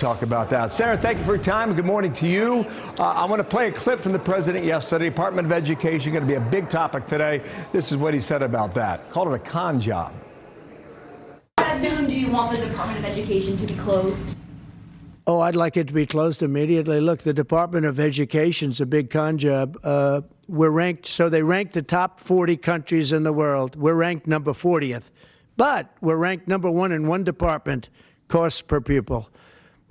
talk about that. Sarah, thank you for your time. Good morning to you. I want to play a clip from the president yesterday. Department of Education going to be a big topic today. This is what he said about that. Called it a con job. How soon do you want the Department of Education to be closed? Oh, I'd like it to be closed immediately. Look, the Department of Education's a big con job. We're ranked, so they rank the top 40 countries in the world. We're ranked number 40th. But we're ranked number 1 in one department, costs per pupil.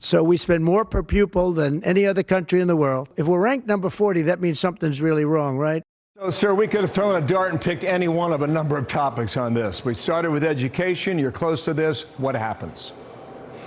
So we spend more per pupil than any other country in the world. If we're ranked number 40, that means something's really wrong, right? So, sir, we could have thrown a dart and picked any one of a number of topics on this. We started with education. You're close to this. What happens?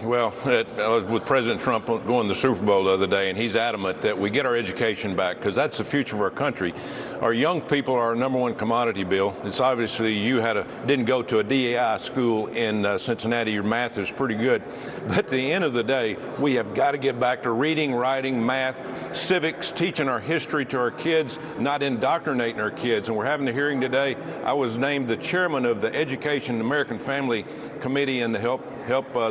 Well, I was with President Trump going to the Super Bowl the other day, and he's adamant that we get our education back because that's the future of our country. Our young people are our number one commodity, Bill. It's obviously you didn't go to a DEI school in Cincinnati. Your math is pretty good. But at the end of the day, we have got to get back to reading, writing, math, civics, teaching our history to our kids, not indoctrinating our kids. And we're having a hearing today. I was named the chairman of the Education and American Family Committee and the help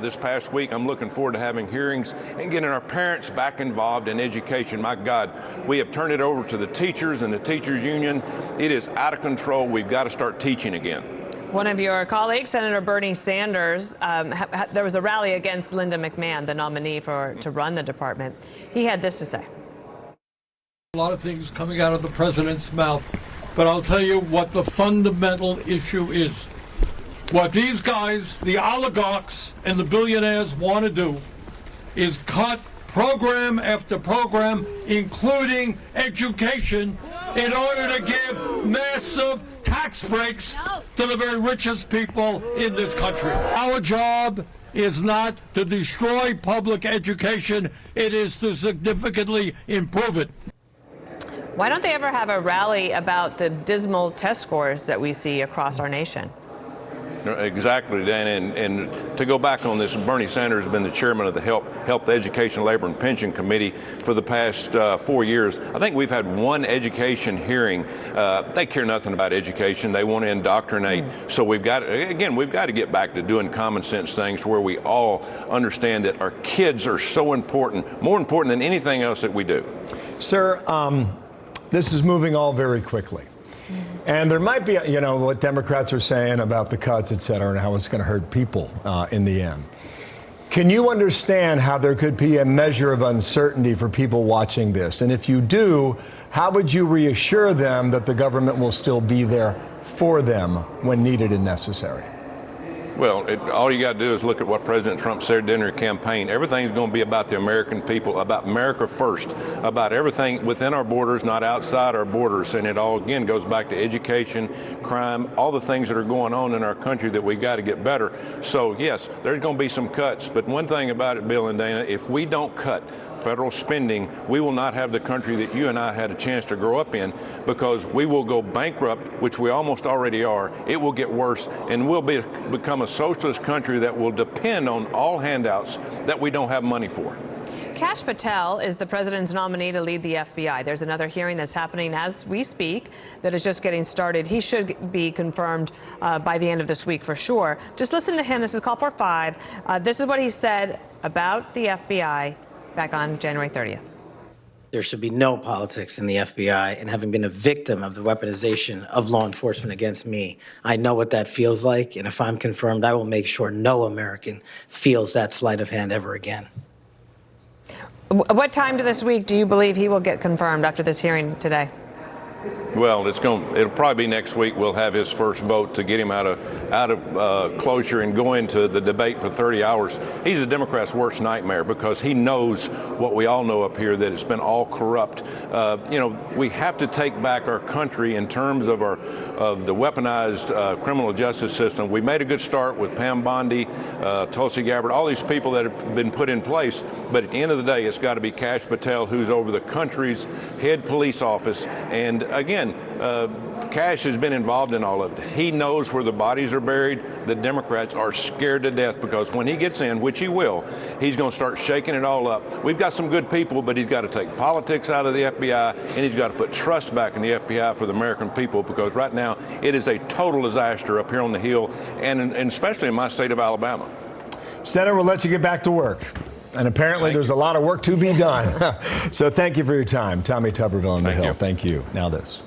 this past week. I'm looking forward to having hearings and getting our parents back involved in education. My God, we have turned it over to the teachers and the teachers union. It is out of control. We've got to start teaching again. One of your colleagues, Senator Bernie Sanders, there was a rally against Linda McMahon, the nominee to run the department. He had this to say. A lot of things coming out of the president's mouth, but I'll tell you what the fundamental issue is. What these guys, the oligarchs and the billionaires, want to do is cut program after program, including education, in order to give massive tax breaks to the very richest people in this country. Our job is not to destroy public education, it is to significantly improve it. Why don't they ever have a rally about the dismal test scores that we see across our nation? Exactly, Dan, and to go back on this, Bernie Sanders has been the chairman of the Health, Education, Labor, and Pension Committee for the past 4 years. I think we've had one education hearing. They care nothing about education. They want to indoctrinate. So we've got to get back to doing common sense things to where we all understand that our kids are so important, more important than anything else that we do. Sir, this is moving all very quickly. And there might be, what Democrats are saying about the cuts, et cetera, and how it's going to hurt people in the end. Can you understand how there could be a measure of uncertainty for people watching this? And if you do, how would you reassure them that the government will still be there for them when needed and necessary? Well, all you got to do is look at what President Trump said during their campaign. Everything's going to be about the American people, about America first, about everything within our borders, not outside our borders. And it all, again, goes back to education, crime, all the things that are going on in our country that we got to get better. So, yes, there's going to be some cuts. But one thing about it, Bill and Dana, if we don't cut federal spending, we will not have the country that you and I had a chance to grow up in, because we will go bankrupt, which we almost already are. It will get worse, and we'll become a socialist country that will depend on all handouts that we don't have money for. Kash Patel is the president's nominee to lead the FBI. There's another hearing that's happening as we speak that is just getting started. He should be confirmed by the end of this week for sure. Just listen to him. This is Call for 5. This is what he said about the FBI back on January 30th. There should be no politics in the FBI, and having been a victim of the weaponization of law enforcement against me, I know what that feels like, and if I'm confirmed, I will make sure no American feels that sleight of hand ever again. What time this week do you believe he will get confirmed after this hearing today? Well, it'll probably be next week. We'll have his first vote to get him out of closure and go into the debate for 30 hours. He's a Democrat's worst nightmare because he knows what we all know up here, that it's been all corrupt. We have to take back our country in terms of the weaponized criminal justice system. We made a good start with Pam Bondi, Tulsi Gabbard, all these people that have been put in place. But at the end of the day, it's got to be Kash Patel, who's over the country's head police office. And again, Kash has been involved in all of it. He knows where the bodies are buried. The Democrats are scared to death because when he gets in, which he will, he's going to start shaking it all up. We've got some good people, but he's got to take politics out of the FBI, and he's got to put trust back in the FBI for the American people, because right now it is a total disaster up here on the Hill, and especially in my state of Alabama. Senator, we'll let you get back to work. And apparently there's a lot of work to be done. So thank you for your time. Tommy Tuberville on the Hill. Thank you. Now this.